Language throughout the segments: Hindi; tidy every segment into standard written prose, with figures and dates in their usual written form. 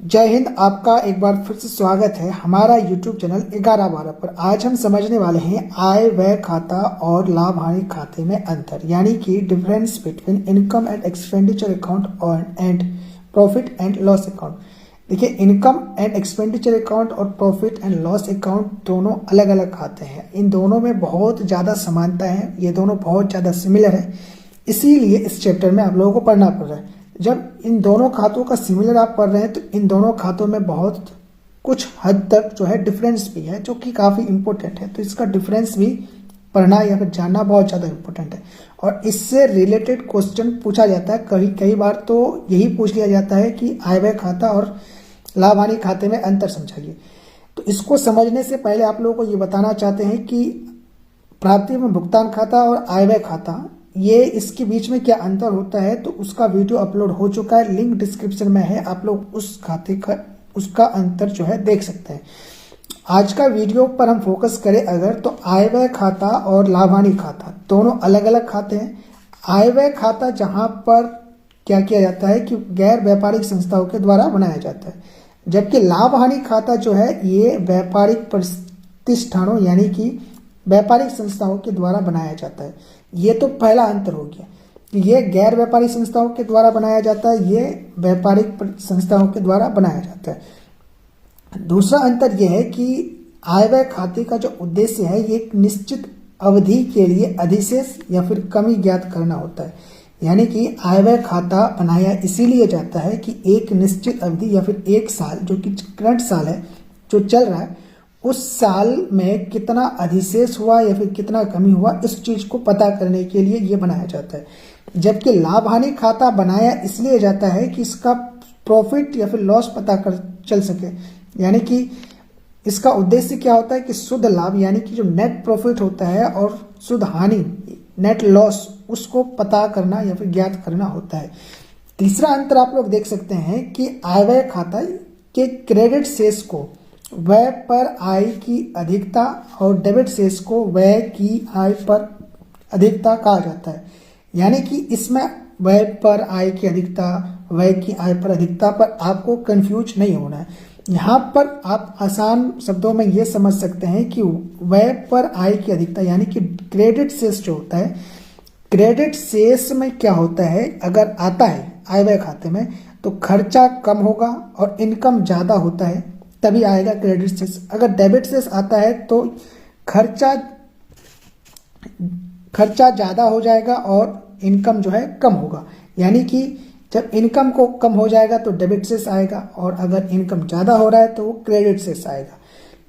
जय हिंद। आपका एक बार फिर से स्वागत है हमारा YouTube चैनल 11/12 पर। आज हम समझने वाले हैं आय व्यय खाता और लाभ हानि खाते में अंतर, यानी कि difference between income and expenditure account and profit and loss account. देखिए, इनकम एंड एक्सपेंडिचर अकाउंट और प्रॉफिट एंड लॉस अकाउंट दोनों अलग अलग खाते हैं। इन दोनों में बहुत ज़्यादा समानता है, ये दोनों बहुत ज़्यादा सिमिलर है, इसीलिए इस चैप्टर में आप लोगों को पढ़ना पड़ रहा है। जब इन दोनों खातों का सिमिलर आप पढ़ रहे हैं तो इन दोनों खातों में बहुत कुछ हद तक जो है डिफरेंस भी है, जो कि काफ़ी इंपॉर्टेंट है। तो इसका डिफरेंस भी पढ़ना या फिर जानना बहुत ज़्यादा इंपॉर्टेंट है और इससे रिलेटेड क्वेश्चन पूछा जाता है। कई बार तो यही पूछ लिया जाता है कि आय व्यय खाता और लाभ हानि खाते में अंतर समझाइए। तो इसको समझने से पहले आप लोगों को ये बताना चाहते हैं कि प्राप्ति एवं भुगतान खाता और आय व्यय खाता, ये इसके बीच में क्या अंतर होता है, तो उसका वीडियो अपलोड हो चुका है, लिंक डिस्क्रिप्शन में है। आप लोग उस खाते का उसका अंतर जो है देख सकते हैं। आज का वीडियो पर हम फोकस करें अगर, तो आय व्यय खाता और लाभ हानि खाता दोनों अलग अलग खाते हैं। आय व्यय खाता जहां पर क्या किया जाता है कि गैर व्यापारिक संस्थाओं के द्वारा बनाया जाता है, जबकि लाभ हानि खाता जो है ये व्यापारिक प्रतिष्ठानों यानी कि व्यापारिक संस्थाओं के द्वारा बनाया जाता है। ये तो पहला अंतर हो गया कि ये गैर व्यापारिक संस्थाओं के द्वारा बनाया जाता है, ये व्यापारिक संस्थाओं के द्वारा बनाया जाता है। दूसरा अंतर यह है कि आय व्यय खाते का जो उद्देश्य है ये एक निश्चित अवधि के लिए अधिशेष या फिर कमी ज्ञात करना होता है। यानी कि आय व्यय खाता बनाया इसीलिए जाता है कि एक निश्चित अवधि या फिर एक साल, जो कि करंट साल है जो चल रहा है, उस साल में कितना अधिशेष हुआ या फिर कितना कमी हुआ, इस चीज को पता करने के लिए ये बनाया जाता है। जबकि लाभ हानि खाता बनाया इसलिए जाता है कि इसका प्रॉफिट या फिर लॉस पता कर चल सके। यानी कि इसका उद्देश्य क्या होता है कि शुद्ध लाभ यानी कि जो नेट प्रॉफिट होता है और शुद्ध हानि नेट लॉस, उसको पता करना या फिर ज्ञात करना होता है। तीसरा अंतर आप लोग देख सकते हैं कि आय व्यय खाता के क्रेडिट शेष को व्यय पर आय की अधिकता और डेबिट शेष को व्यय की आय पर अधिकता कहा जाता है। यानी कि इसमें व्यय पर आय की अधिकता, व्यय की आय पर अधिकता पर आपको कंफ्यूज नहीं होना है। यहाँ पर आप आसान शब्दों में ये समझ सकते हैं कि व्यय पर आय की अधिकता यानी कि क्रेडिट शेष जो होता है, क्रेडिट शेष में क्या होता है, अगर आता है आय व्यय खाते में तो खर्चा कम होगा और इनकम ज़्यादा होता है, तभी आएगा क्रेडिट शेष। अगर डेबिट शेष आता है तो खर्चा ज़्यादा हो जाएगा और इनकम जो है कम होगा। यानी कि जब इनकम को कम हो जाएगा तो डेबिट शेष आएगा और अगर इनकम ज़्यादा हो रहा है तो क्रेडिट शेष आएगा।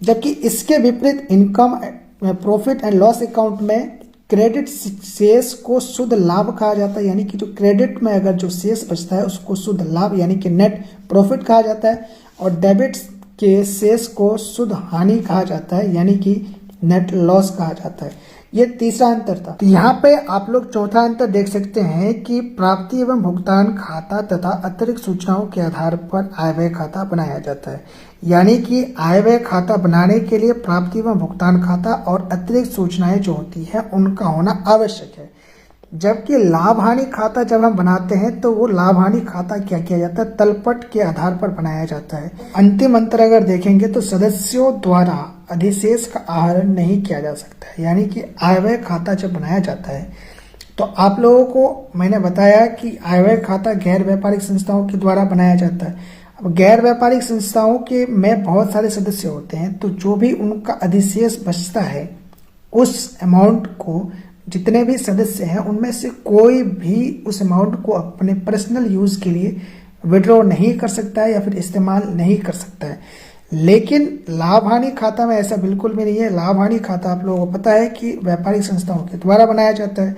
जबकि इसके विपरीत income profit and loss account में क्रेडिट शेष को शुद्ध लाभ कहा जाता है। यानी कि जो क्रेडिट में अगर जो शेष बचता है उसको शुद्ध लाभ यानी कि नेट प्रॉफिट कहा जाता है और डेबिट के शेष को शुद्ध हानि कहा जाता है, यानी कि नेट लॉस कहा जाता है। ये तीसरा अंतर था। तो यहाँ पे आप लोग चौथा अंतर देख सकते हैं कि प्राप्ति एवं भुगतान खाता तथा अतिरिक्त सूचनाओं के आधार पर आय व्यय खाता बनाया जाता है। यानी कि आय व्यय खाता बनाने के लिए प्राप्ति एवं भुगतान खाता और अतिरिक्त सूचनाएं जो होती है उनका होना आवश्यक है। जबकि लाभ हानि खाता जब हम बनाते हैं तो वो लाभ हानि खाता क्या किया जाता है, तलपट के आधार पर बनाया जाता है। अंतिम अंतर अगर देखेंगे तो सदस्यों द्वारा अधिशेष का आहरण नहीं किया जा सकता है। यानी कि आय व्यय खाता जब बनाया जाता है तो आप लोगों को मैंने बताया कि आय व्यय खाता गैर व्यापारिक संस्थाओं के द्वारा बनाया जाता है। अब गैर व्यापारिक संस्थाओं के में बहुत सारे सदस्य होते हैं, तो जो भी उनका अधिशेष बचता है उस अमाउंट को जितने भी सदस्य हैं उनमें से कोई भी उस अमाउंट को अपने पर्सनल यूज के लिए विड्रॉ नहीं कर सकता है या फिर इस्तेमाल नहीं कर सकता है। लेकिन लाभ हानि खाता में ऐसा बिल्कुल भी नहीं है। लाभ हानि खाता आप लोगों को पता है कि व्यापारिक संस्थाओं के द्वारा बनाया जाता है,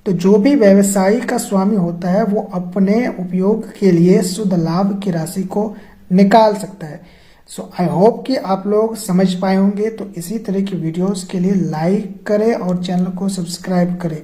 तो जो भी व्यवसायी का स्वामी होता है वो अपने उपयोग के लिए शुद्ध लाभ की राशि को निकाल सकता है। सो आई होप कि आप लोग समझ पाए होंगे। तो इसी तरह की वीडियोस के लिए लाइक करें और चैनल को सब्सक्राइब करें।